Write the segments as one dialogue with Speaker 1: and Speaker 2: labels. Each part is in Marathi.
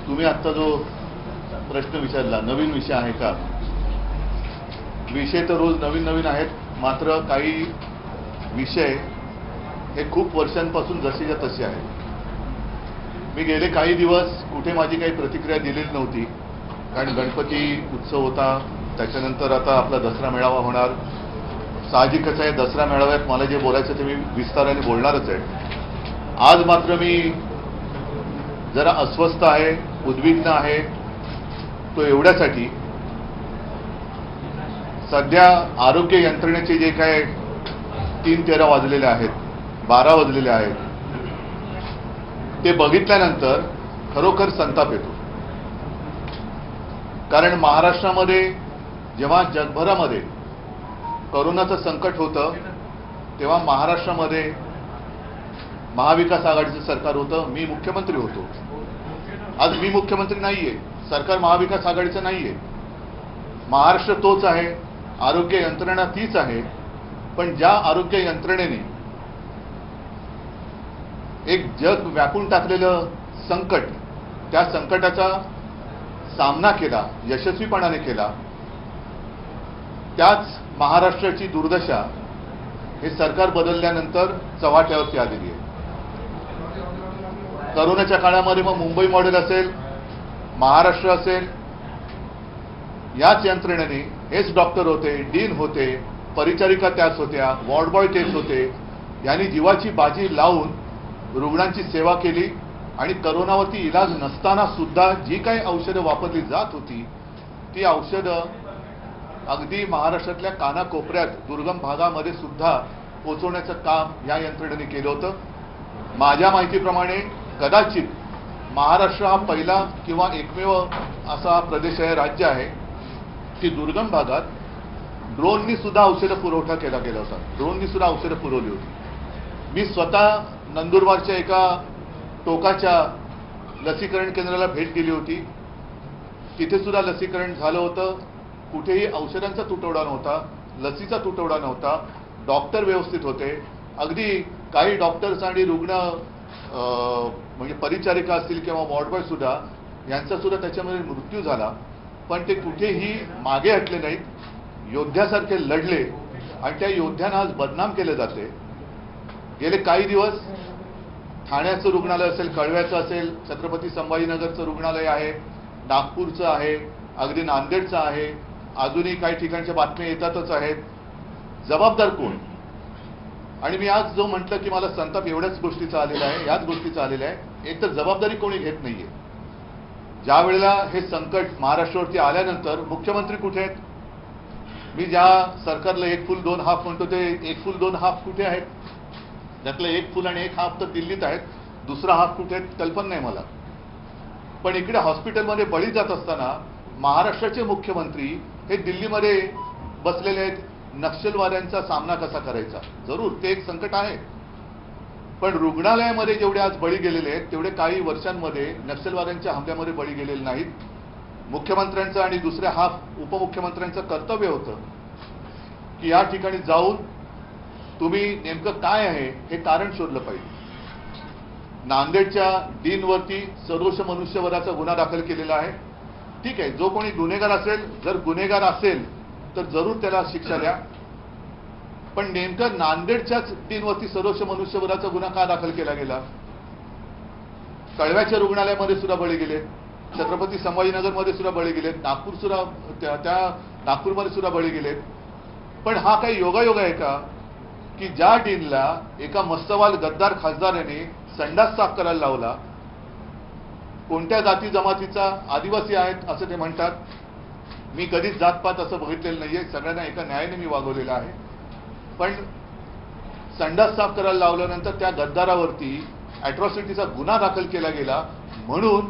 Speaker 1: तुम्ही आत्ता जो प्रश्न विचारला नवीन विषय आहे का? विषय तर रोज नवीन नवीन आहेत, मात्र काही विषय हे खूप वर्षांपासून जसेच्या तसे आहेत. मी गेले काही दिवस कुठे माझी काही प्रतिक्रिया दिलेली नव्हती, कारण गणपती उत्सव होता, त्याच्यानंतर आता आपला दसरा मेळावा होणार. साहजिकच आहे, दसरा मेळाव्यात मला जे बोलायचं ते मी विस्ताराने बोलणारच आहे. आज मात्र मी जरा अस्वस्थ आहे, उद्विग्न आहे. तो एवढ्यासाठी, सध्या आरोग्य यंत्रणेचे जे काय 3:13 वाजलेले आहेत, 12 वाजलेले आहेत, ते बघितल्यानंतर खरोखर संताप येतो. कारण महाराष्ट्रामध्ये जेव्हा जगभरामध्ये कोरोनाचं संकट होतं, तेव्हा महाराष्ट्रामध्ये महाविकास आघाडीचं सरकार होतं, मी मुख्यमंत्री होतो. आज मी मुख्यमंत्री नाहीये, सरकार महाविकास आघाडीचं नाहीये. महाराष्ट्र तोच आहे, आरोग्य यंत्रणा तीच आहे. पण ज्या आरोग्य यंत्रणेने एक जग व्यापून टाकलेलं संकट, त्या संकटाचा सामना केला, यशस्वीपणाने केला, त्याच महाराष्ट्राची दुर्दशा हे सरकार बदलल्यानंतर चव्हाट्यावरती आलेली आहे. कोरोनाच्या काळामध्ये मग मुंबई मॉडेल असेल, महाराष्ट्र असेल, याच यंत्रणेने हेच डॉक्टर होते, डीन होते, परिचारिका त्याच होत्या, वॉर्ड बॉय तेच होते, यांनी जीवाची बाजी लावून रुग्णांची सेवा केली. आणि कोरोनावरती इलाज नसताना सुद्धा जी काही औषधं वापरली जात होती, ती औषधं अगदी महाराष्ट्रातल्या कानाकोपऱ्यात, दुर्गम भागामध्ये सुद्धा पोहोचवण्याचं काम या यंत्रणेने केलं होतं. माझ्या माहितीप्रमाणे कदाचित महाराष्ट्र हा पहिला किंवा एकमेव असा प्रदेश आहे, राज्य आहे, की दुर्गम भागात ड्रोननी सुद्धा औषधं पुरवठा केला गेला होता. ड्रोननी सुद्धा औषधं पुरवली होती. मी स्वतः नंदुरबारच्या एका टोकाच्या लसीकरण केंद्राला भेट दिली होती. तिथे सुद्धा लसीकरण झालं होतं. कुठेही औषधांचा तुटवडा नव्हता, लसीचा तुटवडा नव्हता, डॉक्टर व्यवस्थित होते. अगदी काही डॉक्टर्स आणि रुग्ण म्हणजे परिचारिका असतील किंवा वॉर्ड बॉय सुद्धा, यांचा सुद्धा त्याच्यामध्ये मृत्यू झाला. पण ते कुठेही मागे हटले नाहीत, योद्ध्यासारखे लढले. आणि त्या योद्ध्यांना आज बदनाम केले जाते. गेले काही दिवस ठाण्याचं रुग्णालय असेल, कळव्याचं असेल, छत्रपती संभाजीनगरचं रुग्णालय आहे, नागपूरचं आहे, अगदी नांदेडचं आहे, अजूनही काही ठिकाणच्या बातम्या येतातच आहेत. जबाबदार कोण? आणि मी आज जो म्हटलं की मला संताप एवढ्याच गोष्टीचा आलेला आहे, याच गोष्टीचा आलेला आहे. एक तर जबाबदारी कोणी घेत नाहीये. ज्या वेळेला हे संकट महाराष्ट्रावरती आल्यानंतर मुख्यमंत्री कुठे आहेत? मी ज्या सरकारला 1 फूल 2 हाफ म्हणतो, ते 1 फूल 2 हाफ कुठे आहेत? त्यातलं 1 फूल आणि 1 हाफ तर दिल्लीत आहेत, दुसरा हाफ कुठे आहेत कल्पना नाही मला. पण इकडे हॉस्पिटलमध्ये बळी जात असताना महाराष्ट्राचे मुख्यमंत्री हे दिल्लीमध्ये बसलेले आहेत. नक्षलवाद्यांचा सामना कसा करायचा? जरूर ते एक संकट आहे, पण रुग्णालयामध्ये जेवढे आज बळी गेलेले आहेत, तेवढे काही वर्षांमध्ये नक्षलवाद्यांच्या हमल्यामध्ये बळी गेलेले नाहीत. मुख्यमंत्र्यांचं आणि दुसऱ्या हाफ उपमुख्यमंत्र्यांचं कर्तव्य होतं की या ठिकाणी जाऊन तुम्ही नेमकं काय आहे हे कारण शोधलं पाहिजे. नांदेडच्या डीनवरती सदोष मनुष्यवधाचा गुन्हा दाखल केलेला आहे. ठीक आहे, जो कोणी गुन्हेगार असेल, जर गुन्हेगार असेल तर जरूर त्याला शिक्षा द्या. पण नेमकं नांदेडच्याच डीनवरती सदोष मनुष्यवधाचा गुन्हा का दाखल केला गेला? कळव्याच्या रुग्णालयामध्ये सुद्धा बळी गेले, छत्रपती संभाजीनगरमध्ये सुद्धा बळी गेलेत, नागपूर सुद्धा त्या नागपूरमध्ये सुद्धा बळी गेलेत. पण हा काही योगायोग आहे का की ज्या डीनला एका मस्तवाल गद्दार खासदाराने संडास साफ करायला लावला? कोणत्या जाती जमातीचा? आदिवासी आहेत असं ते म्हणतात. मी कधीच जातपात असं बघितलेलं नाहीये, सगळ्यांना एका न्यायाने मी वागवलेलं आहे. पण संडास साफ करायला लावल्यानंतर त्या गद्दारावरती अॅट्रॉसिटीचा गुन्हा दाखल केला गेला, म्हणून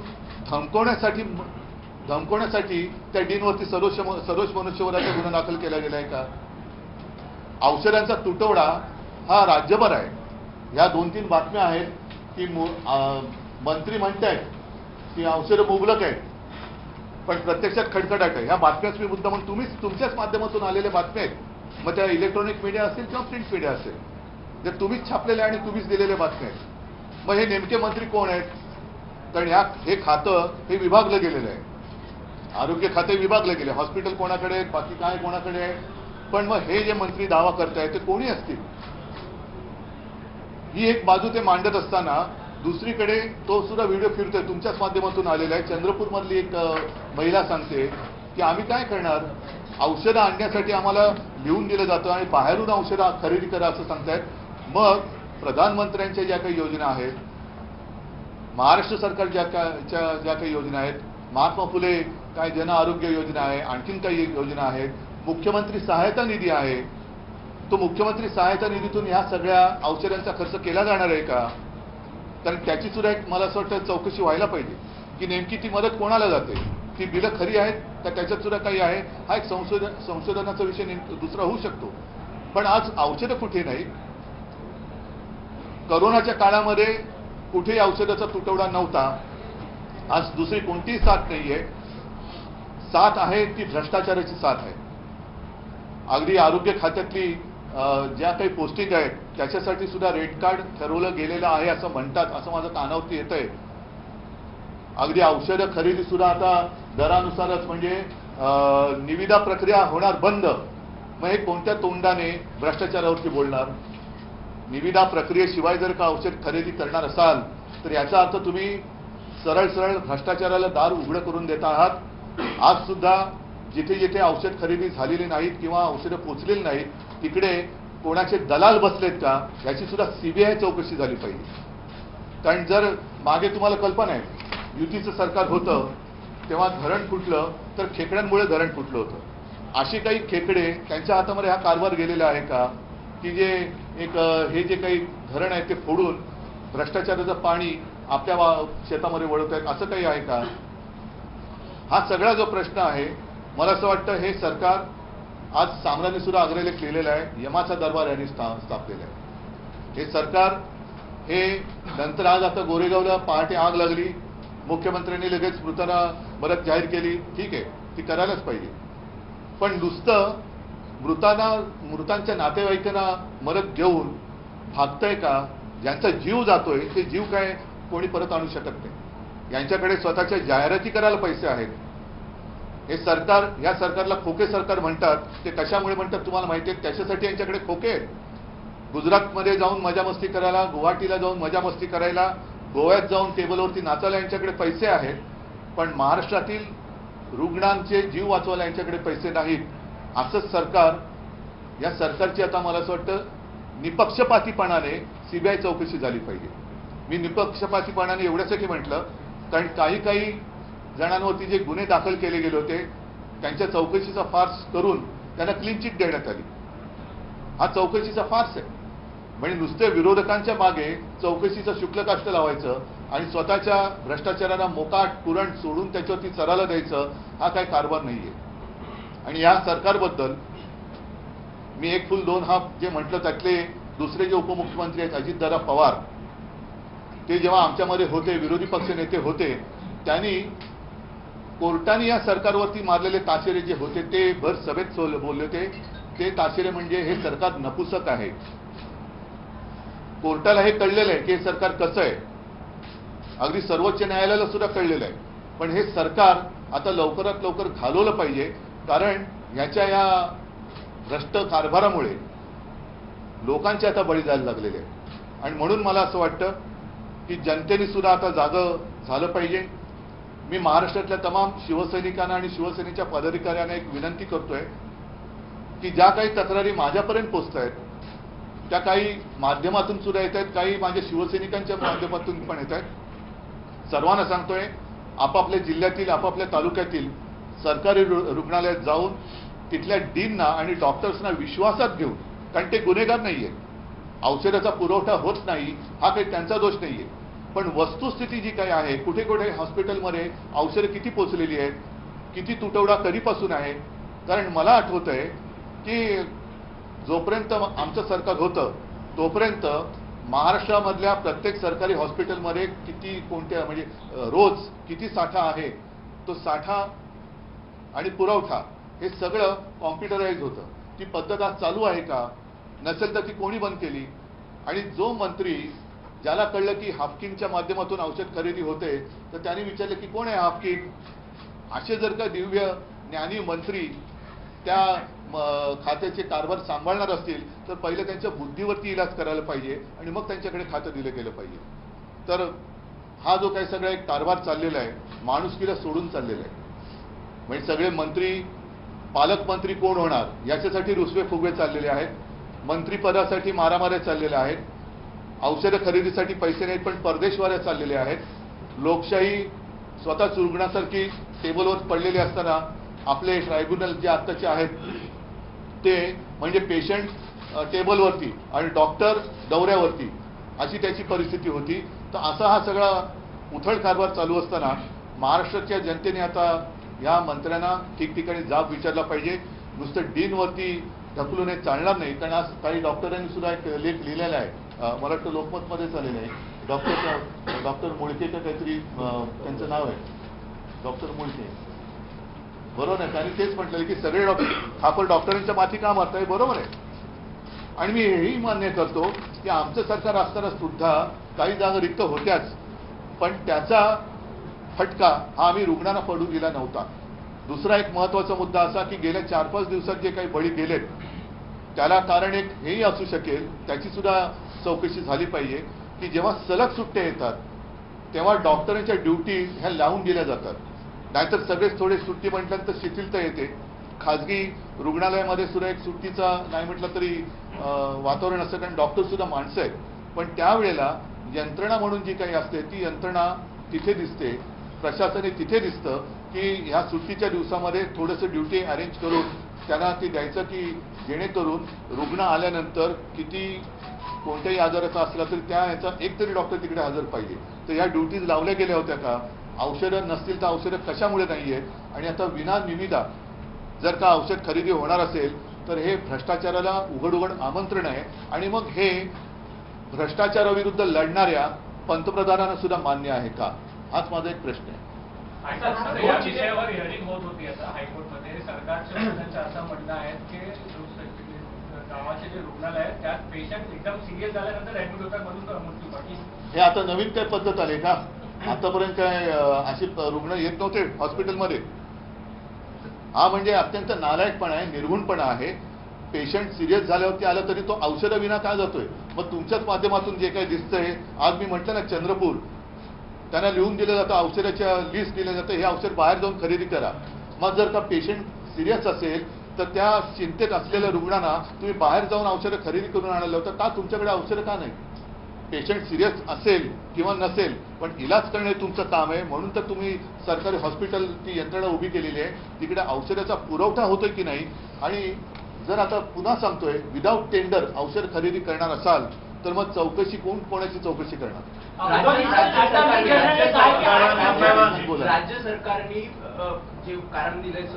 Speaker 1: धमकवण्यासाठी त्या डीनवरती सदोष मनुष्यवधाचा गुन्हा दाखल केला गेला आहे का? औषधांचा तुटवडा हा राज्यभर आहे. ह्या 2-3 बातम्या आहेत की मंत्री म्हणतायत की औषधं मुबलक आहेत, पण प्रत्यक्षात खडखडाट आहे. ह्या बातम्याच मी मुद्दा म्हणून तुम्हीच तुमच्याच माध्यमातून आलेल्या बातम्या आहेत. मग त्या इलेक्ट्रॉनिक मीडिया असेल किंवा प्रिंट मीडिया असेल, जे तुम्हीच छापलेल्या आणि तुम्हीच दिलेल्या बातम्या आहेत. मग हे नेमके मंत्री कोण आहेत? कारण हे खातं हे विभागलं गेलेलं आहे. आरोग्य खाते विभागले गेले, हॉस्पिटल कोणाकडे आहेत, बाकी काय कोणाकडे आहे. पण मग हे जे मंत्री दावा करतायत ते कोणी असतील? ही एक बाजू ते मांडत असताना दुसरीकडे तो सुद्धा व्हिडिओ फिरतोय, तुमच्याच माध्यमातून आलेला आहे. चंद्रपूरमधली एक महिला सांगते की आम्ही काय करणार, औषधं आणण्यासाठी आम्हाला लिहून दिलं जातं आणि बाहेरून औषधं खरेदी करा असं सांगतायत. मग प्रधानमंत्र्यांच्या ज्या काही योजना आहेत, महाराष्ट्र सरकार ज्या काही योजना आहेत, महात्मा फुले काय जन आरोग्य योजना आहे, आणखीन काही योजना आहेत, मुख्यमंत्री सहायता निधी आहे, तो मुख्यमंत्री सहायता निधीतून ह्या सगळ्या औषधांचा खर्च केला जाणार आहे का? कारण त्याची सुद्धा एक मला असं वाटतं चौकशी व्हायला पाहिजे की नेमकी ती मदत कोणाला जाते, ती बिलं खरी आहेत का त्याच्यात सुद्धा काही आहे. हा एक संशोधनाचा विषय दुसरा होऊ शकतो. पण आज औषधं कुठे नाही. करोनाच्या काळामध्ये कुठेही औषधाचा तुटवडा नव्हता. आज दुसरी कोणतीही साथ नाहीये. साथ आहे ती भ्रष्टाचाराची साथ आहे. अगदी आरोग्य खात्यातली ज्या काही पोस्टिंग आहेत त्याच्यासाठी सुद्धा रेट कार्ड ठरवलं गेलेलं आहे असं म्हणतात, असं माझं कानावरती येतंय. अगदी औषधं खरेदी सुद्धा आता दरानुसारच, म्हणजे निविदा प्रक्रिया होणार बंद. मग हे कोणत्या तोंडाने भ्रष्टाचारावरती बोलणार? निविदा प्रक्रियेशिवाय जर का औषध खरेदी करणार असाल तर याचा अर्थ तुम्ही सरळ सरळ भ्रष्टाचाराला दार उघडं करून देत आहात. आज सुद्धा जिथे जिथे औषध खरेदी झालेली नाहीत किंवा औषधं पोचलेली नाहीत तिकडे कोणाचे दलाल बसलेत का याची सुद्धा सीबीआय चौकशी झाली पाहिजे. कारण जर मागे तुम्हाला कल्पना आहे, युतीचं सरकार होतं तेव्हा धरण फुटलं तर खेकड्यांमुळे धरण फुटलं होतं. अशी काही खेकडे त्यांच्या हातामध्ये हा कारभार गेलेला आहे का की जे हे जे काही धरण आहे ते फोडून भ्रष्टाचाराचं पाणी आपल्या शेतामध्ये वळवत आहेत, असं काही आहे का? हा सगळा जो प्रश्न आहे, मला असं वाटतं हे सरकार आज सामराने सुद्धा अग्रलेख लिहिलेला आहे, यमाचा दरबार यांनी स्थापलेला आहे. हे सरकार हे नंतर आज आता गोरेगावला पहाटे आग लागली, मुख्यमंत्र्यांनी लगेच मदत जाहीर केली, ठीक आहे, ती करायलाच पाहिजे. पण नुसतं मृतांच्या नातेवाईकांना मदत घेऊन भागतंय का? ज्यांचा जीव जातोय ते जीव काय कोणी परत आणू शकत नाही. यांच्याकडे स्वतःच्या जाहिराती करायला पैसे आहेत. हे सरकार, या सरकारला खोके सरकार म्हणतात. ते कशामुळे म्हणतात तुम्हाला माहिती आहे? त्याच्यासाठी यांच्याकडे खोके आहेत. गुजरातमध्ये जाऊन मजामस्ती करायला, गुवाहाटीला जाऊन मजामस्ती करायला, गोव्यात जाऊन टेबलवरती नाचायला यांच्याकडे पैसे आहेत. पण महाराष्ट्रातील रुग्णांचे जीव वाचवायला यांच्याकडे पैसे नाहीत. असंच सरकार, या सरकारची आता मला असं वाटतं निपक्षपातीपणाने सीबीआय चौकशी झाली पाहिजे. मी निपक्षपातीपणाने एवढ्यासाठी म्हटलं कारण काही जणांवरती जे गुन्हे दाखल केले गेले होते त्यांच्या चौकशीचा फार्स करून त्यांना क्लीन चिट देण्यात आली. हा चौकशीचा फार्स आहे. म्हणजे नुसते विरोधकांच्या मागे चौकशीचं शुक्लकाष्ट लावायचं आणि स्वतःच्या भ्रष्टाचाराला मोकाट कुरण सोडून त्याच्यावरती चराला द्यायचं, हा काय कारभार नाहीये. आणि या सरकारबद्दल मी एक फुल दोन हाफ जे म्हटलं त्यातले दुसरे जे उपमुख्यमंत्री आहेत अजितदादा पवार, ते जेव्हा आमच्यामध्ये होते, विरोधी पक्ष नेते होते, त्यांनी कोर्टाने या सरकारवरती मारलेले ताशेरे जे होते ते भर सभेत बोलले होते. ते ताशेरे म्हणजे हे सरकार नपुसक आहे. कोर्टाला हे कळलेलं आहे की हे सरकार कसं आहे. अगदी सर्वोच्च न्यायालयाला सुद्धा कळलेलं आहे. पण हे सरकार आता लवकरात लवकर घालवलं पाहिजे, कारण ह्याच्या या भ्रष्ट कारभारामुळे लोकांचे आता बळी जायला लागलेले आहे. आणि म्हणून मला असं वाटतं की जनतेने सुद्धा आता जागं झालं पाहिजे. मी महाराष्ट्रातल्या तमाम शिवसैनिकांना आणि शिवसेनेच्या पदाधिकाऱ्यांना एक विनंती करतोय की ज्या काही तक्रारी माझ्यापर्यंत पोहोचत आहेत त्या काही माध्यमातून सुद्धा येत आहेत, काही माझ्या शिवसैनिकांच्या माध्यमातून पण येत आहेत. सर्वांना सांगतोय, आपापल्या जिल्ह्यातील आपापल्या तालुक्यातील सरकारी रुग्णालयात जाऊन तिथल्या डीनना आणि डॉक्टर्सना विश्वासात घेऊन, कारण ते गुन्हेगार नाहीये, औषधाचा पुरवठा होत नाही हा काही त्यांचा दोष नाहीये, पण वस्तुस्थिती जी काही आहे, कुठे कुठे हॉस्पिटलमध्ये औषधं किती पोचलेली आहेत, किती तुटवडा कधीपासून आहे. कारण मला आठवतंय की जोपर्यंत आमचं सरकार होतं तोपर्यंत महाराष्ट्रामधल्या प्रत्येक सरकारी हॉस्पिटलमध्ये किती कोणत्या म्हणजे रोज किती साठा आहे, तो साठा आणि पुरवठा हे सगळं कॉम्प्युटराइज होतं. ती पद्धत आज चालू आहे का? नसेल तर ती कोणी बंद केली? आणि जो मंत्री ज्याला कळलं की हाफकिनच्या माध्यमातून औषध खरेदी होते तर त्यांनी विचारलं की कोण आहे हाफकिन. असे जर का दिव्य ज्ञानी मंत्री त्या खात्याचे कारभार सांभाळणार असतील तर पहिलं त्यांच्या बुद्धीवरती इलाज करायला पाहिजे आणि मग त्यांच्याकडे खातं दिलं गेलं पाहिजे. तर हा जो काही सगळा एक कारभार चाललेला आहे माणुसकीला सोडून चाललेला आहे. म्हणजे सगळे मंत्री पालकमंत्री कोण होणार याच्यासाठी रुसवे फुगवे चाललेले आहेत. मंत्रीपदासाठी मारामाऱ्या चाललेल्या आहेत. औषधं खरेदीसाठी पैसे नाहीत पण परदेशवाऱ्या चाललेल्या आहेत. लोकशाही स्वतः चुरगणासारखी टेबलवर पडलेली असताना आपले ट्रायब्युनल जे आत्ताचे आहेत ते म्हणजे पेशंट टेबलवरती आणि डॉक्टर दौऱ्यावरती अशी त्याची परिस्थिती होती. तर असा हा सगळा उथळ कारभार चालू असताना महाराष्ट्राच्या जनतेने आता या मंत्र्यांना ठिकठिकाणी जाब विचारला पाहिजे. नुसतं डीनवरती ढकलून हे चालणार नाही. कारण आज काही डॉक्टरांनी सुद्धा एक लेख लिहिलेला आहे, मला वाटतं लोकमतमध्येच आलेलं आहे. डॉक्टर मुळके का काहीतरी त्यांचं नाव आहे, डॉक्टर मुळके, बरोबर आहे. त्यांनी तेच म्हटलेलं की सगळे खापर डॉक्टरांच्या माथी का मारताय, बरोबर आहे. आणि मी हेही मान्य करतो की आमचं सरकार असताना सुद्धा काही जागा रिक्त होत्याच, पण त्याचा फटका हा आम्ही रुग्णांना पडू दिला नव्हता. दुसरा एक महत्त्वाचा मुद्दा असा की गेल्या 4-5 दिवसात जे काही बळी गेलेत त्याला कारण एक हेही असू शकेल, त्याची सुद्धा चौकशी झाली पाहिजे की जेव्हा सलग सुट्ट्या येतात तेव्हा डॉक्टरांच्या ड्युटी ह्या लावून दिल्या जातात. नाहीतर सगळेच थोडे सुट्टी म्हटल्यानंतर शिथिलता येते. खाजगी रुग्णालयामध्ये सुद्धा एक सुट्टीचा नाही म्हटलं तरी वातावरण असतं, कारण डॉक्टर सुद्धा माणसं आहेत. पण त्यावेळेला यंत्रणा म्हणून जी काही असते ती यंत्रणा तिथे दिसते, प्रशासने तिथे दिसतं की ह्या सुट्टीच्या दिवसामध्ये थोडंसं ड्युटी अरेंज करून त्यांना ती द्यायचं की जेणेकरून रुग्ण आल्यानंतर किती कोणत्याही आजाराचा असला तरी त्या ह्याचा एक तरी डॉक्टर तिकडे हजर पाहिजे. तर ह्या ड्युटीज लावल्या गेल्या होत्या का? औषधं नसतील तर औषधं कशामुळे नाही आहेत? आणि आता विना निविदा जर का औषध खरेदी होणार असेल तर हे भ्रष्टाचाराला उघड उघड आमंत्रण आहे. आणि मग हे भ्रष्टाचाराविरुद्ध लढणाऱ्या पंतप्रधानांना सुद्धा मान्य आहे का? हाच माझा एक प्रश्न आहे.
Speaker 2: या विषयावर हिअरिंग होत होती आता हायकोर्टमध्ये. सरकारच्या असं म्हणणं आहे की गावाचे जे रुग्णालय आहेत त्यात पेशंट एकदम सिरियस झाल्यानंतर ऍडमिट होतात म्हणून मृत्यू पाठी.
Speaker 1: हे आता नवीन काय पद्धत आली का? आतापर्यंत काय अशी रुग्ण येत नव्हते हॉस्पिटलमध्ये? हा म्हणजे अत्यंत नालायकपणा आहे, निर्घुणपणा आहे. पेशंट सिरियस झाल्यावरती आला तरी तो औषधाविना का जातोय? मग तुमच्याच माध्यमातून जे काही दिसतंय, आज मी म्हटलं ना चंद्रपूर, त्यांना लिहून दिलं जातं, औषधाच्या लिस्ट दिलं जातं, हे औषध बाहेर जाऊन खरेदी करा. मग जर का पेशंट सिरियस असेल तर त्या चिंतेत असलेल्या रुग्णांना तुम्ही बाहेर जाऊन औषधं खरेदी करून आणायला होतं का? तुमच्याकडे औषधं का नाही? पेशंट सिरियस असेल किंवा नसेल पण इलाज करणे तुमचं काम आहे. म्हणून तर तुम्ही सरकारी हॉस्पिटल ती यंत्रणा उभी केलेली आहे. तिकडे औषधाचा पुरवठा होतोय की नाही? आणि जर आता पुन्हा सांगतोय विदाऊट टेंडर औषध खरेदी करणार असाल तर मग चौकशी कोणाची चौकशी करणार?
Speaker 3: राज्य सरकारने जे कारण दिलंय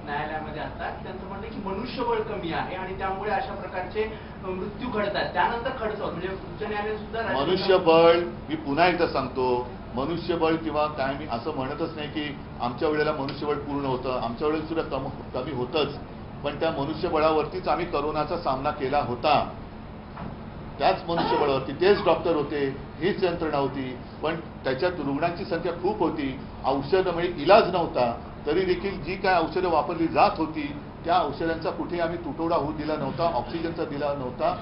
Speaker 3: न्यायालयामध्ये आता त्यांचं म्हणणं की मनुष्यबळ कमी आहे आणि त्यामुळे अशा प्रकारचे मृत्यू घडतात. त्यानंतर खर्च म्हणजे उच्च न्यायालय सुद्धा
Speaker 1: मनुष्यबळ, मी पुन्हा एकदा सांगतो, मनुष्यबळ किंवा काय मी असं म्हणतच नाही की आमच्या वेळेला मनुष्यबळ पूर्ण होतं, आमच्या वेळेला सुद्धा कमी होतंच. पण त्या मनुष्यबळावरतीच आम्ही करोनाचा सामना केला होता. त्याच मनुष्यबळावरती तेच डॉक्टर होते, हीच यंत्रणा होती. पण त्याच्यात रुग्णांची संख्या खूप होती, औषधं म्हणजे इलाज नव्हता. तरी देखील जी काय औषधं वापरली जात होती त्या औषधांचा कुठे आम्ही तुटवडा होऊ दिला नव्हता, ऑक्सिजनचा दिला नव्हता.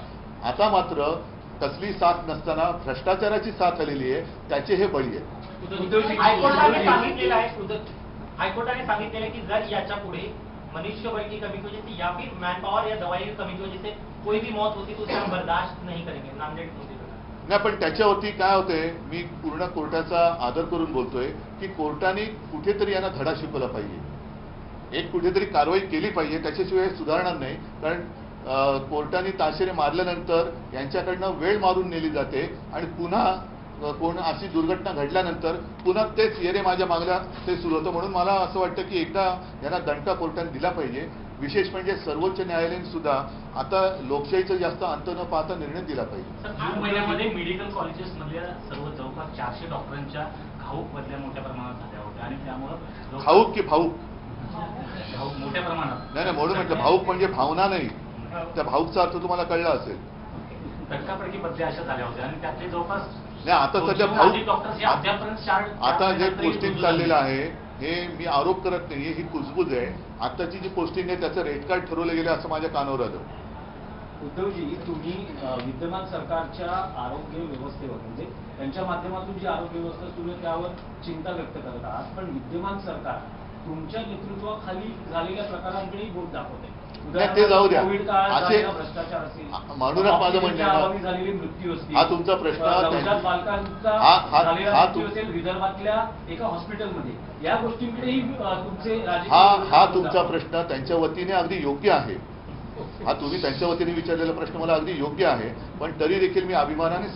Speaker 1: आता मात्र कसली साथ नसताना भ्रष्टाचाराची साथ आलेली आहे, त्याचे हे बळी आहेत.
Speaker 4: हायकोर्टाने सांगितलेलं की जर याच्या पुढे मनुष्यबळ की कमी की वजह से या फिर मैन पावर या दवाई की कमी की वजह से कोई भी मौत होती तो उसे हम बर्दाश्त नहीं करेंगे. नामदेड
Speaker 1: नाही, पण त्याच्यावरती काय होतंय, मी पूर्ण कोर्टाचा आदर करून बोलतोय की कोर्टाने कुठेतरी यांना धडा शिकवला पाहिजे, एक कुठेतरी कारवाई केली पाहिजे. त्याच्याशिवाय सुधारणार नाही. कारण कोर्टाने ताशेरे मारल्यानंतर यांच्याकडनं वेळ मारून नेली जाते आणि पुन्हा कोण अशी दुर्घटना घडल्यानंतर पुन्हा तेच येरे माझ्या मागल्या ते सुरू होतं. म्हणून मला असं वाटतं की एकदा यांना दणका कोर्टाने दिला पाहिजे. विशेष म्हणजे सर्वोच्च न्यायालयाने सुद्धा आता लोकशाहीचं जास्त अंत न पाहता निर्णय दिला पाहिजे.
Speaker 4: जून महिन्यामध्ये मेडिकल कॉलेजेस मधल्या सर्व जवळपास 400 डॉक्टरांच्या घाऊक बदल्या मोठ्या प्रमाणात झाल्या होत्या आणि त्यामुळे
Speaker 1: भाऊक की भाऊक
Speaker 4: मोठ्या प्रमाणात
Speaker 1: नाही म्हणून म्हटलं भाऊक म्हणजे भावना नाही, त्या भाऊकचा अर्थ तुम्हाला कळला असेल.
Speaker 4: धक्कापडकी बदल्या अशा झाल्या होत्या आणि त्यातले जवळपास
Speaker 1: नाही आता सध्या
Speaker 4: डॉक्टर्स
Speaker 1: आता जे पोस्टिंग चाललेलं आहे हे मी आरोप करत नाहीये, ही कुजबूज आहे. आताची जी पोस्टिंग आहे त्याचं रेट कार्ड ठरवलं गेलं असं माझ्या कानावर आलं.
Speaker 5: उद्धवजी, तुम्ही विद्यमान सरकारच्या आरोग्य व्यवस्थेवर म्हणजे त्यांच्या माध्यमातून जी आरोग्य व्यवस्था सुरू आहे त्यावर चिंता व्यक्त करत आहात, पण विद्यमान सरकार तुमच्या नेतृत्वाखाली झालेल्या प्रकारांकडेही बोट दाखवते.
Speaker 1: ते जाऊ द्या.
Speaker 5: कोविड काळात
Speaker 1: असे
Speaker 5: झालेला भ्रष्टाचार असेल,
Speaker 1: म्हणूनच माझं म्हणणं आहे,
Speaker 5: झालेली मृत्यू असतील,
Speaker 1: हा तुमचा प्रश्न,
Speaker 5: नवजात बालकांचा झालेला मृत्यू असेल विदर्भातल्या एका हॉस्पिटलमध्ये, या गोष्टींकडेही तुमचे
Speaker 1: हा तुमचा प्रश्न त्यांच्या वतीने अगदी योग्य आहे. हा तुम्ही त्यांच्या वतीने विचारलेला प्रश्न मला अगदी योग्य आहे. पण तरी देखील मी अभिमानाने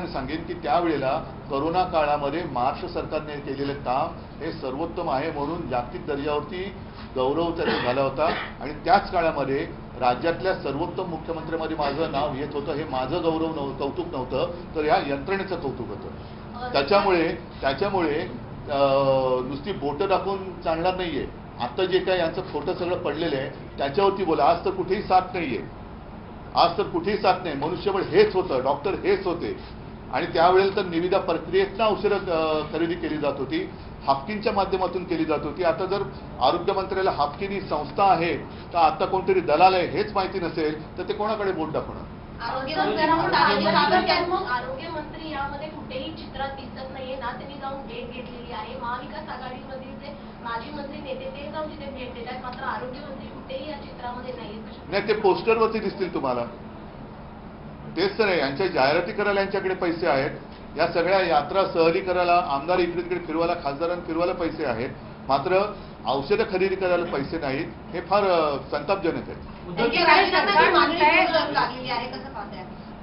Speaker 1: सांगेन की त्यावेळेला करोना काळामध्ये महाराष्ट्र सरकारने केलेलं काम हे सर्वोत्तम आहे म्हणून जागतिक दर्जावरती गौरव त्याचा झाला होता. आणि त्याच काळामध्ये राज्यातल्या सर्वोत्तम मुख्यमंत्र्यांमध्ये माझं नाव येत होतं. हे माझं कौतुक नव्हतं, तर या यंत्रणेचं कौतुक होतं. त्याच्यामुळे नुसती बोटं दाखवून चालणार नाहीये. आता जे काय यांचं खोटं सगळं पडलेलं आहे त्याच्यावरती बोला. आज तर कुठेही साथ नाही. मनुष्यबळ हेच होतं, डॉक्टर हेच होते. आणि त्यावेळेला तर निविदा प्रक्रियेतनं औषधं खरेदी केली जात होती, हाफकिनच्या माध्यमातून केली जात होती. आता जर आरोग्य मंत्र्याला हाफकिन ही संस्था आहे तर आता कोणतरी दलाल आहे हेच माहिती नसेल तर ते कोणाकडे बोट दाखवणार?
Speaker 6: आरोग्यमंत्री यामध्ये कुठेही चित्रात दिसत नाहीये ना. त्यांनी जाऊन भेट घेतलेली आहे. महाविकास आघाडीमधील जे माजी मंत्री नेते ते जाऊन तिथे भेट देतात, मात्र आरोग्यमंत्री कुठेही या चित्रामध्ये
Speaker 1: नाही. ते पोस्टरवरती दिसतील तुम्हाला. तेच तर नाही, यांच्या जाहिराती करायला यांच्याकडे पैसे आहेत. या सगळ्या यात्रा सहली करायला, आमदार इकडे तिकडे फिरवायला, खासदारांना फिरवायला पैसे आहेत, मात्र औषधं खरेदी करायला पैसे नाहीत. हे फार संतापजनक आहे.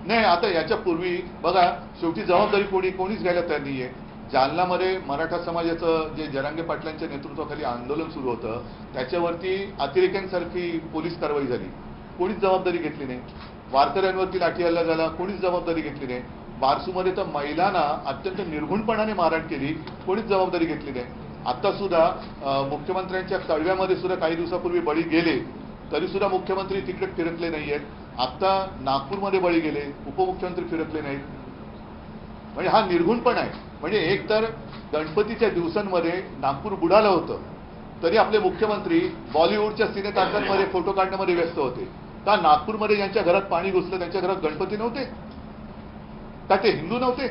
Speaker 1: नाही, आता याच्यापूर्वी बघा, शेवटी जबाबदारी कोणीच घ्यायला तयार नाहीये. जालनामध्ये मराठा समाजाचं जे जरांगे पाटलांच्या नेतृत्वाखाली आंदोलन सुरू होतं त्याच्यावरती अतिरेक्यांसारखी पोलीस कारवाई झाली, कोणीच जबाबदारी घेतली नाही. वारकऱ्यांवरती लाठी हल्ला झाला, कोणीच जबाबदारी घेतली नाही. बारसूमध्ये तर महिलांना अत्यंत निर्घुणपणाने मारहाण केली, कोणीच जबाबदारी घेतली नाही. आता सुद्धा मुख्यमंत्र्यांच्या तळव्यामध्ये सुद्धा काही दिवसापूर्वी बळी गेले तरी सुद्धा मुख्यमंत्री तिकडे फिरकले नाहीयेत. आता नागपूरमध्ये बळी गेले, उपमुख्यमंत्री फिरकले नाहीत. म्हणजे हा निर्घुणपणा आहे. म्हणजे एक तर गणपतीच्या दिवसांमध्ये नागपूर बुडालं होतं तरी आपले मुख्यमंत्री बॉलिवूडच्या सिनेतारकांमध्ये फोटो काढण्यामध्ये व्यस्त होते. का नागपूरमध्ये ज्यांच्या घरात पाणी घुसलं त्यांच्या घरात गणपती नव्हते का? ते हिंदू नव्हते?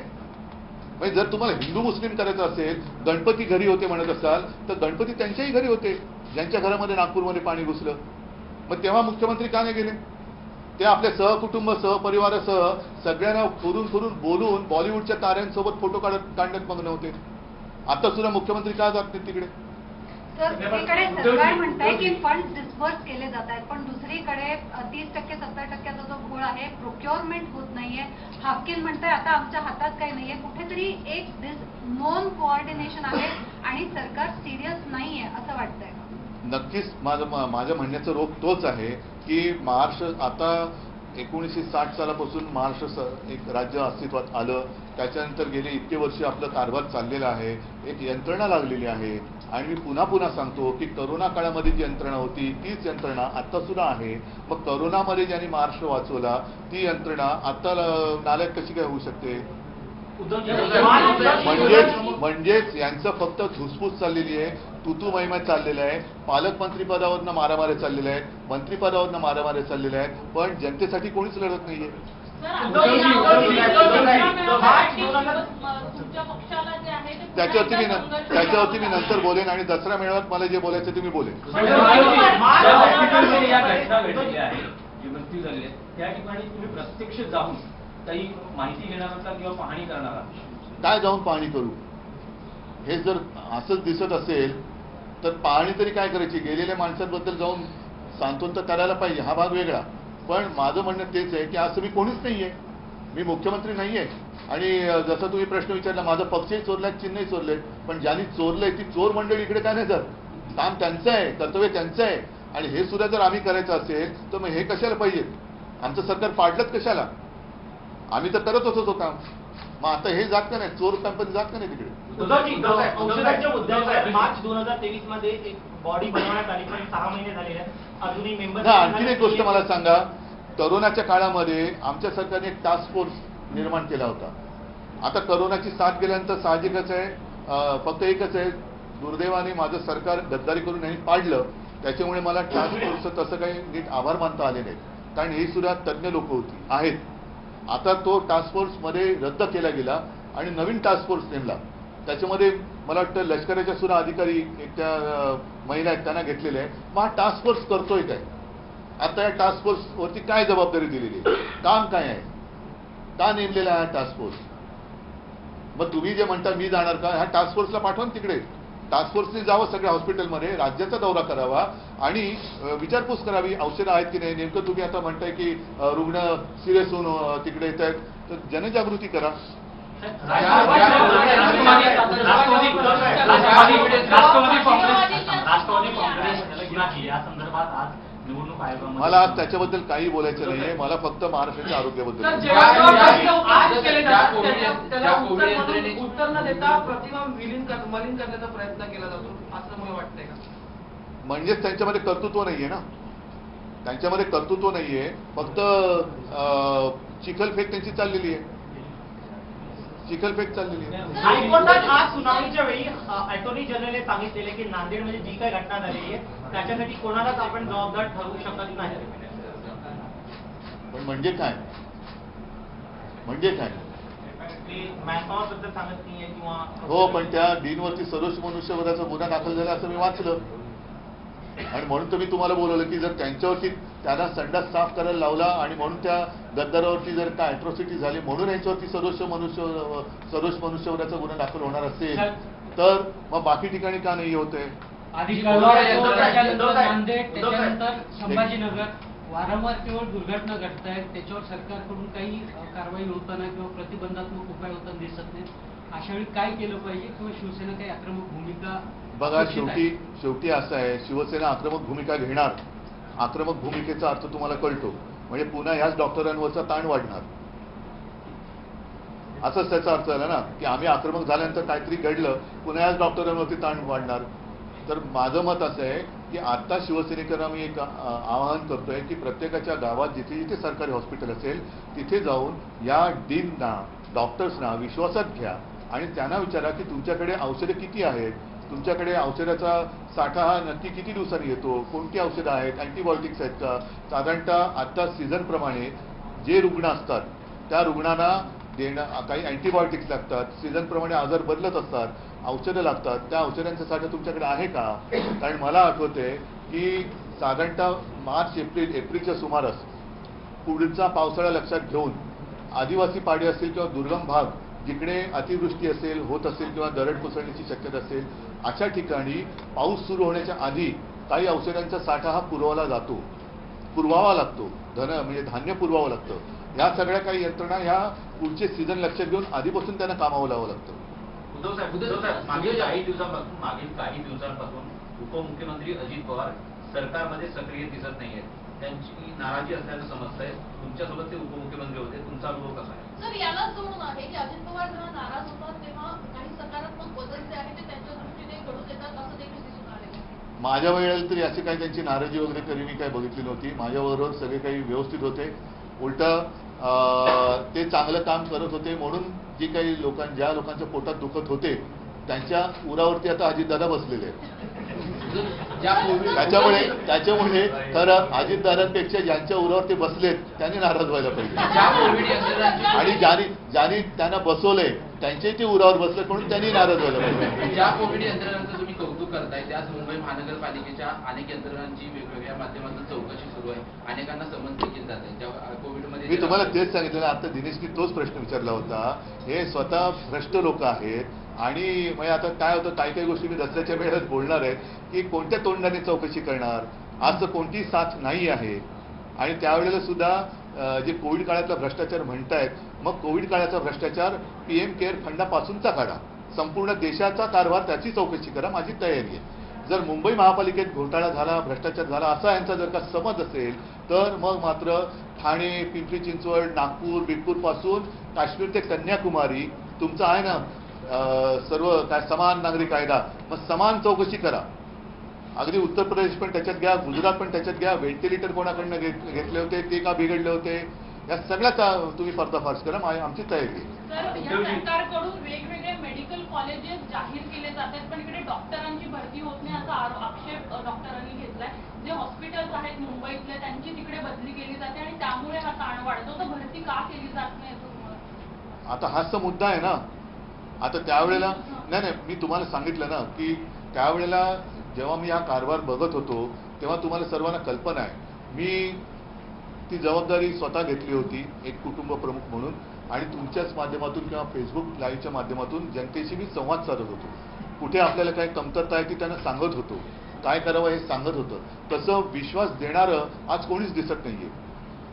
Speaker 1: म्हणजे जर तुम्हाला हिंदू मुस्लिम करायचं असेल, गणपती घरी होते म्हणत असाल तर गणपती त्यांच्याही घरी होते ज्यांच्या घरामध्ये नागपूरमध्ये पाणी घुसलं. मग तेव्हा मुख्यमंत्री का नाही गेले? ते आपल्या सहकुटुंब सहपरिवारासह सगळ्यांना फिरून बोलून बॉलिवूडच्या ताऱ्यांसोबत फोटो काढण्यात मग्न होते. आता सुद्धा मुख्यमंत्री का जात नाहीत तिकडे?
Speaker 7: तर एकीकडे सरकार म्हणतंय की फंड डिस्बर्स केले जात आहेत, पण दुसरीकडे 30% 70%चा जो घोळ आहे प्रोक्युअरमेंट होत नाहीये. हाफकिन म्हणतंय आता आमच्या हातात काही नाहीये. कुठेतरी एक नॉन कोऑर्डिनेशन आहे आणि सरकार सिरियस नाहीये असं वाटतंय.
Speaker 1: नक्कीच माझ्या म्हणण्याचा रोग तोच आहे की महाराष्ट्र आता 1960 सालापासून महाराष्ट्र एक राज्य अस्तित्वात आलं. त्याच्यानंतर गेले इतके वर्ष आपलं कारभार चाललेला आहे, एक यंत्रणा लागलेली आहे. आणि मी पुन्हा सांगतो की करोना काळामध्ये जी यंत्रणा होती तीच यंत्रणा आता सुद्धा आहे. मग करोनामध्ये ज्यांनी महाराष्ट्र वाचवला ती यंत्रणा आता नालायक कशी काय होऊ शकते? म्हणजेच यांचं फक्त धुसफूस चाललेली आहे, तुतू महिमा चाललेला आहे. पालकमंत्रीपदावरनं मारामाऱ्या चाललेल्या आहेत, मंत्रिपदावरनं मारामाऱ्या चाललेल्या आहेत, पण जनतेसाठी कोणीच लढत नाहीये. त्याच्यावरती मी नंतर बोलेन आणि दसरा मेळाव्यात मला जे बोलायचं ते मी बोलेन.
Speaker 5: मृत्यू झाले त्या ठिकाणी तुम्ही प्रत्यक्ष जाऊन काही माहिती घेणार का किंवा पाहणी करणार?
Speaker 1: काय जाऊन पाहणी करू? हे जर असंच दिसत असेल तर पाहणी तरी काय करायची? गेलेल्या माणसांबद्दल जाऊन सांत्वन तर करायला पाहिजे, हा भाग वेगळा. पण माझं म्हणणं तेच आहे की असं मी कोणीच नाहीये, मी मुख्यमंत्री नाहीये. आणि जसं तुम्ही प्रश्न विचारला, माझं पक्षही चोरलाय, चिन्हही चोरले, पण ज्यांनी चोरलंय ती चोर मंडळी इकडे काय नाही जात. काम त्यांचं आहे, कर्तव्य त्यांचं आहे. आणि हे सुद्धा जर आम्ही करायचं असेल तर मग हे कशाला पाहिजे? आमचं सरकार पाडलंच कशाला? आम्ही तर करत होतो काम. मग आता हे जात का नाही? चोर कंपनी जात का नाही तिकडे?
Speaker 4: औषधाच्या मुद्द्यावर मार्च 2023 मध्ये एक बॉडी बनवण्यात आली, पण 6 महिने झालेले आहेत, अजूनही मेंबर.
Speaker 1: आणखीन एक गोष्ट मला सांगा, करोनाच्या काळामध्ये आमच्या सरकारने एक टास्क फोर्स निर्माण केला होता. आता करोनाची साथ गेल्यानंतर साहजिकच आहे, फक्त एकच आहे, दुर्दैवाने माझं सरकार गद्दारी करून यांनी पाडलं, त्याच्यामुळे मला टास्क फोर्सचं तसं काही नीट आभार मानता आले नाहीत, कारण ही सुद्धा तज्ज्ञ लोक होती आहेत. आता तो टास्क फोर्समध्ये रद्द केला गेला आणि नवीन टास्क फोर्स नेमला. त्याच्यामध्ये मला वाटतं लष्कराच्या सुद्धा अधिकारी एक त्या महिला आहेत त्यांना घेतलेले आहे. मग हा टास्क फोर्स करतोय काय? आता या टास्क फोर्सवरती काय जबाबदारी दिलेली आहे? काम काय आहे? का नेमलेला आहे हा टास्क फोर्स? मग तुम्ही जे म्हणता मी जाणार का, ह्या टास्क फोर्सला पाठवा ना तिकडे. टास्क फोर्सने जावं सगळ्या हॉस्पिटलमध्ये, राज्याचा दौरा करावा आणि विचारपूस करावी औषधं आहेत की नाही. नेमकं तुम्ही आता म्हणताय की रुग्ण सिरियस होऊन तिकडे येत आहेत, तर जनजागृती करा.
Speaker 4: या संदर्भात आज निवडणूक आयोगामध्ये
Speaker 1: मला आज त्याच्याबद्दल काही बोलायचं नाहीये. मला फक्त महाराष्ट्राच्या आरोग्याबद्दल
Speaker 3: उत्तर न देता प्रतिमा मलिन करण्याचा प्रयत्न केला जातो असं मला वाटतंय का?
Speaker 1: म्हणजेच त्यांच्यामध्ये कर्तृत्व नाहीये ना, त्यांच्यामध्ये कर्तृत्व नाहीये, फक्त चिखलफेक त्यांची चाललेली आहे, चिखलफेक चाललेली आहे.
Speaker 4: हायकोर्टात आज सुनावणीच्या वेळी अटॉर्नी जनरलने सांगितलेले की नांदेडमध्ये जी काही घटना झाली आहे त्याच्यासाठी कोणालाच आपण जबाबदार ठरवू शकत नाही.
Speaker 1: पण म्हणजे काय, म्हणजे काय?
Speaker 4: मॅनपॉवर बद्दल सांगत नाहीये किंवा
Speaker 1: हो, पण त्या डीनवरती सदोष मनुष्यवधाचा गुन्हा दाखल झाला असं मी वाचलं आणि म्हणून तर मी तुम्हाला बोलवलं की जर त्यांच्यावरती त्यांना संडास साफ करायला लावला आणि म्हणून त्या गद्दारावरती जर काय अॅट्रॉसिटी झाली म्हणून यांच्यावरती सदोष मनुष्यवधाचा गुन्हा दाखल होणार असेल तर मग बाकी ठिकाणी का नाही होते?
Speaker 8: आधी नांदेड, त्याच्यानंतर संभाजीनगर, वारंवार केवळ दुर्घटना घडत आहेत, त्याच्यावर सरकारकडून काही कारवाई होताना किंवा प्रतिबंधात्मक उपाय होताना दिसत नाही. अशा वेळी काय केलं पाहिजे किंवा शिवसेना काही आक्रमक भूमिका?
Speaker 1: बघा, शेवटी असं आहे, शिवसेना आक्रमक भूमिका घेणार. आक्रमक भूमिकेचा अर्थ तुम्हाला कळतो, म्हणजे पुन्हा ह्याच डॉक्टरांवरचा ताण वाढणार, असंच त्याचा अर्थ झाला ना, की आम्ही आक्रमक झाल्यानंतर काहीतरी घडलं, पुन्हा ह्याच डॉक्टरांवरती ताण वाढणार. तर माझं मत असं आहे की आता शिवसैनिकांना मी एक आवाहन करतोय की प्रत्येकाच्या गावात जिथे जिथे सरकारी हॉस्पिटल असेल तिथे जाऊन या डीनना, डॉक्टर्सना विश्वासात घ्या आणि त्यांना विचारा की तुमच्याकडे औषधं किती आहेत, तुमच्याकडे औषधाचा साठा हा नक्की किती दिवसांनी येतो, कोणती औषधं आहेत, अँटीबायोटिक्स आहेत का. साधारणतः आता सीझनप्रमाणे जे रुग्ण असतात त्या रुग्णांना काही अँटीबायोटिक्स लागतात, सीझनप्रमाणे आजार बदलत असतात, औषधं लागतात, त्या औषधांचा साठा तुमच्याकडे आहे का? कारण मला आठवते की साधारणतः मार्च एप्रिलच्या सुमारास पुढचा पावसाळा लक्षात घेऊन आदिवासी पाडे असतील किंवा दुर्गम भाग जिकडे अतिवृष्टी असेल, होत असेल किंवा दरड कोसळण्याची शक्यता असेल, अशा ठिकाणी पाऊस सुरू होण्याच्या आधी काही औषधांचा साठा हा पुरवावा लागतो, म्हणजे धान्य पुरवावं लागतं. या सगळ्या काही यंत्रणा ह्या पुढचे सीझन लक्षात घेऊन आधीपासून त्यांना कामावं लावावं लागतं.
Speaker 9: उद्धव साहेब, मागील काही दिवसांपासून उपमुख्यमंत्री अजित पवार सरकारमध्ये सक्रिय दिसत नाहीयेत, त्यांची नाराजी असल्याचं समजतंय. तुमच्यासोबत ते उपमुख्यमंत्री होते, तुमचा अनुभव कसा आहे?
Speaker 6: सर, याला जोडून आहे की अजित पवार जेव्हा नाराज होतात तेव्हा काही सकारात्मक बदल जे आहेत ते त्यांच्या दृष्टीने घडून येतात असं देखील दिसून आलेलं आहे.
Speaker 1: माझ्या वेळेला तरी अशी काही त्यांची नाराजी वगैरे कधी मी काय बघितली नव्हती. माझ्याबरोबर सगळे काही व्यवस्थित होते, उलट ते चांगलं काम करत होते. म्हणून जी काही ज्या लोकांच्या पोटात दुखत होते त्यांच्या उरावरती आता अजितदादा बसलेले आहेत. त्याच्यामुळे खरं अजितदादांपेक्षा ज्यांच्या उरावरती बसलेत त्यांनी नाराज व्हायला पाहिजे आणि ज्यांनी त्यांना बसवलंय त्यांच्याही ते उरावर बसले म्हणून त्यांनी नाराज व्हायला पाहिजे.
Speaker 3: ज्या कोविड यंत्रणांचं तुम्ही कौतुक करताय त्याच मुंबई महानगरपालिकेच्या अनेक यंत्रणांची वेगवेगळ्या माध्यमातून चौकशी सुरू आहे, अनेकांना समन्स देखील जात आहे. ज्या कोविडमध्ये
Speaker 1: मी तुम्हाला तेच सांगितलं, आता दिनेशनी तोच प्रश्न विचारला होता. हे स्वतः भ्रष्ट लोक आहेत आणि म्हणजे आता काय होतं, काही गोष्टी मी दसऱ्याच्या वेळेस बोलणार आहे की कोणत्या तोंडाने चौकशी करणार, आज तर कोणतीही साथ नाही आहे. आणि त्यावेळेला सुद्धा जे कोविड काळातला भ्रष्टाचार म्हणतायत, मग कोविड काळाचा भ्रष्टाचार PM केअर फंडापासूनचा काढा, संपूर्ण देशाचा कारभार त्याची चौकशी करा, माझी तयारी आहे. जर मुंबई महापालिकेत घोटाळा झाला, भ्रष्टाचार झाला असा यांचा जर का समज असेल तर मग मात्र ठाणे, पिंपरी चिंचवड, नागपूर, बिगपूर पासून काश्मीर ते कन्याकुमारी तुमचं आहे ना सर्व काय समान नागरी कायदा, मग समान चौकशी करा. अगदी उत्तर प्रदेश पण त्याच्यात घ्या, गुजरात पण त्याच्यात घ्या. व्हेंटिलेटर कोणाकडनं घेतले होते, ते का बिघडले होते, या सगळ्याचा तुम्ही पर्दाफाश करा, आमची तयारी आहे.
Speaker 10: सर, या सरकारकडून वेगवेगळे मेडिकल कॉलेजेस जाहीर केले जातात, पण इकडे डॉक्टरांची भरती होत नाही असा आक्षेप डॉक्टरांनी घेतलाय. जे हॉस्पिटल्स आहेत मुंबईतले त्यांची तिकडे बदली केली जाते आणि त्यामुळे हा ताण वाढतो. तर भरती का केली जात नाही असं तुम्हाला?
Speaker 1: आता हाच तर मुद्दा आहे ना. आता त्यावेळेला नाही, मी तुम्हाला सांगितलं ना की त्यावेळेला जेव्हा मी हा कारभार बघत होतो तेव्हा तुम्हाला सर्वांना कल्पना आहे, मी ती जबाबदारी स्वतः घेतली होती एक कुटुंब प्रमुख म्हणून, आणि तुमच्याच माध्यमातून किंवा फेसबुक लाईव्हच्या माध्यमातून जनतेशी मी संवाद साधत होतो. कुठे आपल्याला काही कमतरता आहे ती त्यांना सांगत होतो, काय करावं हे सांगत होतं. तसं विश्वास देणारं आज कोणीच दिसत नाहीये.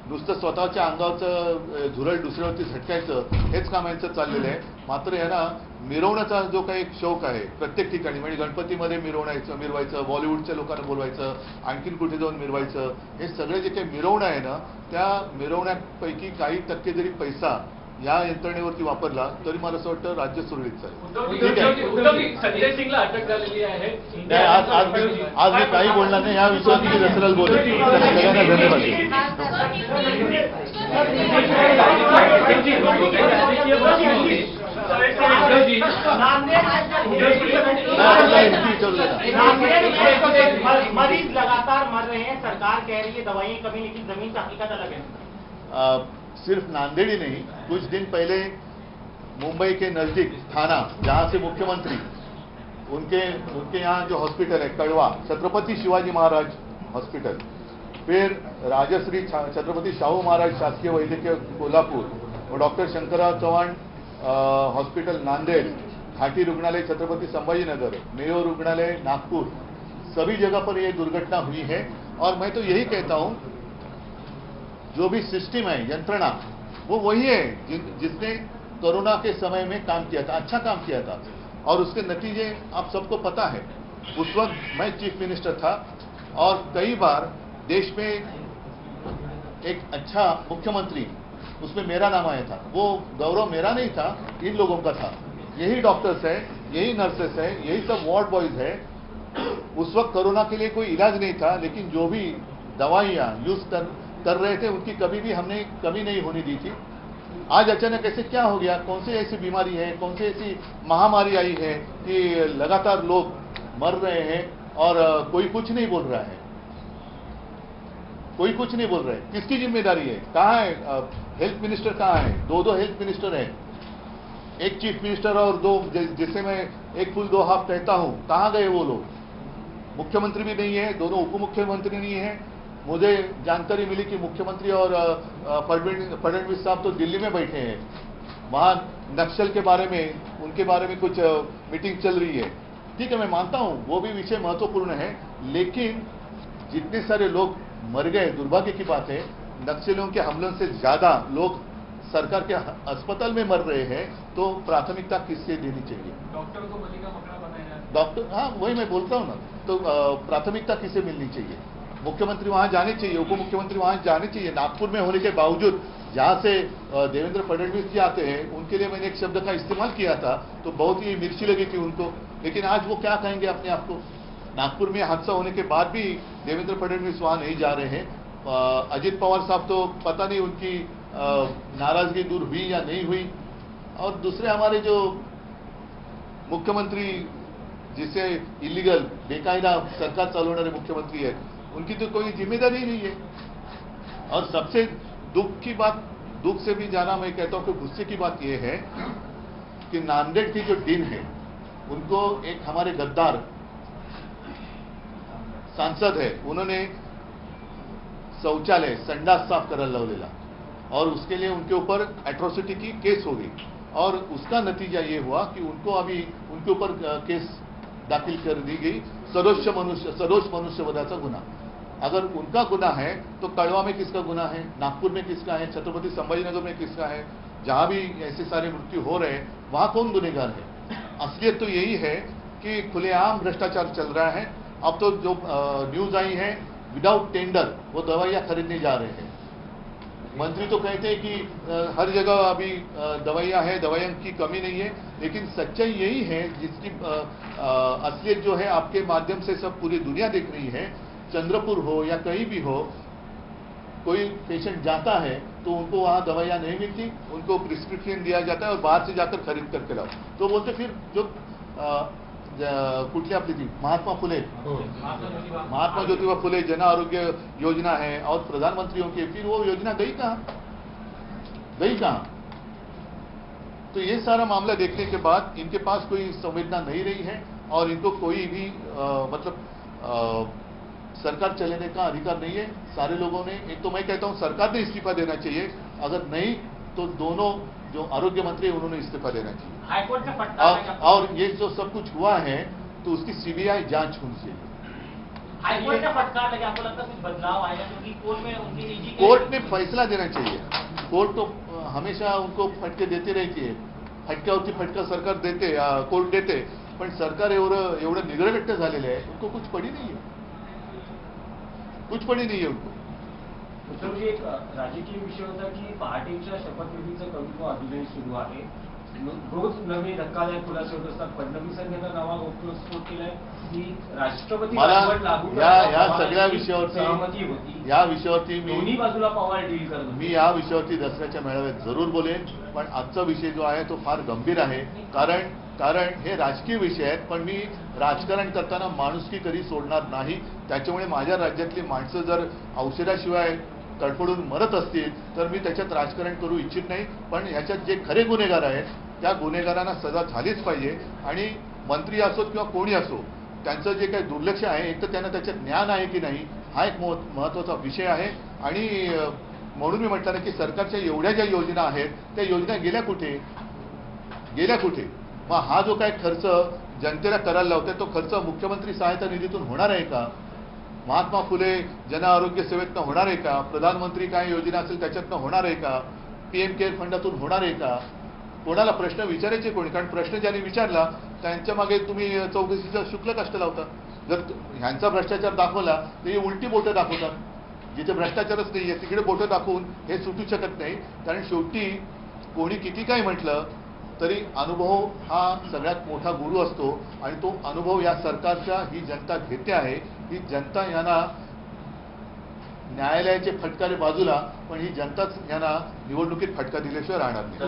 Speaker 1: नुसतं स्वतःच्या अंगावरचं झुरळ दुसऱ्यावरती झटकायचं हेच काम यांचं चाललेलं आहे. मात्र यांना मिरवण्याचा जो काही एक शौक आहे प्रत्येक ठिकाणी, म्हणजे गणपतीमध्ये मिरवायचं, बॉलिवूडच्या लोकांना बोलवायचं, आणखीन कुठे जाऊन मिरवायचं, हे सगळे जे काही मिरवणं आहे ना, त्या मिरवण्यापैकी काही टक्के जरी पैसा या यंत्रणेवरती वापरला तरी मला असं वाटतं राज्य सुरळीत चालेल.
Speaker 2: उद्धवजी, संजय सिंगला अटक झालेली आहे.
Speaker 1: नाही, आज मी काही बोलणार नाही. या विषयावर मी रसरल बोलेन. सगळ्यांना धन्यवाद.
Speaker 4: मरीज लगातार मर रहे हैं, सरकार कह रही है दवाइयाँ कमी, लेकिन जमीन का हकीकत अलग है.
Speaker 1: सिर्फ नांदेड़ ही नहीं, कुछ दिन पहले मुंबई के नजदीक थाना, जहां से मुख्यमंत्री उनके यहाँ जो हॉस्पिटल है कड़वा, छत्रपति शिवाजी महाराज हॉस्पिटल, फिर राजश्री छत्रपति शाहू महाराज शासकीय वैद्यकीय कोल्हापुर और डॉक्टर शंकरराव चव्हाण हॉस्पिटल नांदेड़, घाटी रुग्णालय छत्रपति संभाजीनगर, मेयो रुग्णालय नागपुर, सभी जगह पर यह दुर्घटना हुई है. और मैं तो यही कहता हूं, जो भी सिस्टम है, यंत्रणा, वो वही है जिसने कोरोना के समय में काम किया था, अच्छा काम किया था, और उसके नतीजे आप सबको पता है. उस वक्त मैं चीफ मिनिस्टर था और कई बार देश में एक अच्छा मुख्यमंत्री, उसमें मेरा नाम आया था. वो गौरव मेरा नहीं था, इन लोगों का था. यही डॉक्टर्स है, यही नर्सेस है, यही सब वार्ड बॉयज है. उस वक्त कोरोना के लिए कोई इलाज नहीं था, लेकिन जो भी दवाइयाँ यूज कर रहे थे उनकी कभी भी हमने कमी नहीं होने दी थी. आज अचानक ऐसे क्या हो गया, कौन सी ऐसी बीमारी है, कौन सी ऐसी महामारी आई है कि लगातार लोग मर रहे हैं और कोई कुछ नहीं बोल रहा है. कोई कुछ नहीं बोल रहा है. किसकी जिम्मेदारी है? कहाँ है हेल्थ मिनिस्टर? कहाँ है? दो हेल्थ मिनिस्टर है, एक चीफ मिनिस्टर और दो, जिससे मैं एक फुल दो हाफ कहता हूं. कहाँ गए वो लोग? मुख्यमंत्री भी नहीं है, दोनों उप मुख्यमंत्री नहीं है. मुझे जानकारी मिली कि मुख्यमंत्री और फडणवीस साहब तो दिल्ली में बैठे हैं, वहां नक्सल के बारे में, उनके बारे में कुछ मीटिंग चल रही है. ठीक है, मैं मानता हूं वो भी विषय महत्वपूर्ण है, लेकिन जितने सारे लोग मर गए, दुर्भाग्य की बात है. नक्सलियों के हमलों से ज्यादा लोग सरकार के अस्पताल में मर रहे हैं, तो प्राथमिकता किससे देनी चाहिए?
Speaker 2: डॉक्टर को बलि का बकरा बनाया जाए.
Speaker 1: डॉक्टर, हाँ वही मैं बोलता हूँ ना. तो प्राथमिकता किसे मिलनी चाहिए? मुख्यमंत्री वहां जाने चाहिए, उप मुख्यमंत्री वहां जाने चाहिए. नागपुर में होने के बावजूद जहां से देवेंद्र फडणवीस जी आते हैं, उनके लिए मैंने एक शब्द का इस्तेमाल किया था तो बहुत ही मिर्ची लगी थी उनको. लेकिन आज वो क्या कहेंगे अपने आप को? नागपुर में हादसा होने के बाद भी देवेंद्र फडणवीस वहां नहीं जा रहे हैं. अजित पवार साहब तो पता नहीं उनकी नाराजगी दूर हुई या नहीं हुई. और दूसरे हमारे जो मुख्यमंत्री, जिसे इलीगल बेकायदा सरकार चालवणारे मुख्यमंत्री है, उनकी तो कोई जिम्मेदारी ही नहीं है. और सबसे दुख से भी ज्यादा मैं कहता हूं कि गुस्से की बात यह है कि नांदेड़ की जो डीन है, उनको एक हमारे गद्दार सांसद है, उन्होंने शौचालय, संडास साफ करायला लावलेला, और उसके लिए उनके ऊपर एट्रोसिटी की केस हो गई. और उसका नतीजा ये हुआ कि उनको अभी उनके ऊपर केस दाखिल कर दी गई, सदोष मनुष्यवधाचा गुन्हा. अगर उनका गुनाह है तो कड़वा में किसका गुनाह है, नागपुर में किसका है, छत्रपति संभाजीनगर में किसका है? जहां भी ऐसे सारे मृत्यु हो रहे हैं वहां कौन गुनहगार है? असलियत तो यही है कि खुलेआम भ्रष्टाचार चल रहा है. अब तो जो न्यूज आई है, विदाउट टेंडर वो दवाइयां खरीदने जा रहे हैं. मंत्री तो कहते हैं कि हर जगह अभी दवाइयां हैं, दवाइयों की कमी नहीं है, लेकिन सच्चाई यही है जिसकी असलियत जो है आपके माध्यम से सब पूरी दुनिया देख रही है. चंद्रपुर हो या कहीं भी हो, कोई पेशेंट जाता है तो उनको वहाँ दवाइयाँ नहीं मिलती, उनको प्रिस्क्रिप्शन दिया जाता है और बाहर से जाकर खरीद करके लाओ। तो बोलते फिर जो कुठली आपली ती महात्मा फुले फुले जन आरोग्य योजना है और प्रधानमंत्रियों की, फिर वो योजना गई कहाँ? तो ये सारा मामला देखने के बाद इनके पास कोई संवेदना नहीं रही है और इनको कोई भी सरकार चलाने का अधिकार नहीं है। सारे लोगों ने, एक तो मैं कहता हूं सरकार ने इस्तीफा देना चाहिए, अगर नहीं तो दोनों जो आरोग्य मंत्री है उन्होंने इस्तीफा देना चाहिए।
Speaker 4: हाईकोर्ट में फटकार
Speaker 1: और ये जो सब कुछ हुआ है तो उसकी सीबीआई जांच होनी चाहिए।
Speaker 4: हाईकोर्ट में फटकार लगे, आपको लगता है कुछ बदलाव आएगा? क्योंकि कोर्ट में उनकी निजी
Speaker 1: कोर्ट ने फैसला देना चाहिए। कोर्ट तो हमेशा उनको फटके देते रहती है, फटक्यावरती फटका सरकार देते, कोर्ट देते, पण सरकार एवढं निग्रहट्ट झालेलं आहे, उनको कुछ पडी नाही है उनको।
Speaker 5: म्हणजे एक राजकीय विषय होता की पहाटेच्या शपथविधीचं कौतुक अजूनही सुरू आहे, रोज नवे धक्कादायक खुलासे होत असतात। फडणवीसांनी आता नवा गौप्यस्फोट केलाय की राष्ट्रपती राजवट लागू
Speaker 1: या सगळ्या विषयावरती
Speaker 5: सहमती होती,
Speaker 1: या विषयावरती
Speaker 5: दोन्ही बाजूला पवार डील करत होते।
Speaker 1: मी या विषयावरती दसऱ्याच्या मेळाव्यात जरूर बोलेन, पण आजचा विषय जो आहे तो फार गंभीर आहे, कारण हे राजकीय विषय आहेत, पण मी राजकारण करताना माणुसकी कधी सोडणार नाही। त्याच्यामुळे माझ्या राज्यातली माणसं जर औषधाशिवाय तडफडून मरत असतील तर मी त्याच्यात राजकारण करू इच्छित नाही, पण ह्याच्यात जे खरे गुन्हेगार आहेत त्या गुन्हेगारांना सजा झालीच पाहिजे। आणि मंत्री असोत किंवा कोणी असो, त्यांचं जे काही दुर्लक्ष आहे, एक तर त्यांना त्याच्यात ज्ञान आहे की नाही हा एक महत्त्वाचा विषय आहे। आणि म्हणून मी म्हटलं ना की सरकारच्या एवढ्या ज्या योजना आहेत त्या योजना गेल्या कुठे? मग हा जो काय खर्च जनतेला करायला लावतोय तो खर्च मुख्यमंत्री सहायता निधीतून होणार आहे का? महात्मा फुले जन आरोग्य सेवेतनं होणार आहे का? प्रधानमंत्री काय योजना असेल त्याच्यातनं होणार आहे का? पीएम केअर फंडातून होणार आहे का? कोणाला प्रश्न विचारायचे कोणी? कारण प्रश्न ज्यांनी विचारला त्यांच्या मागे तुम्ही चौकशीचं शुल्क कष्ट लावता। जर ह्यांचा भ्रष्टाचार दाखवला तर हे उलटी बोटं दाखवतात, जिथे भ्रष्टाचारच नाहीये तिकडे बोटं दाखवून हे सुटू शकत नाही। कारण शेवटी कोणी किती काय म्हटलं तरी अनुभव हा सगळ्यात मोठा गुरु असतो आणि तो अनुभव या सरकारच्या ही जनता घेते आहे। ही जनता यांना न्यायालयाचे फटकारे बाजूला, पण ही जनताच यांना निवडणुकीत फटका दिल्याशिवाय राहणार नाही।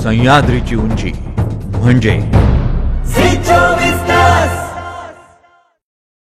Speaker 11: सह्याद्रीची उंची म्हणजे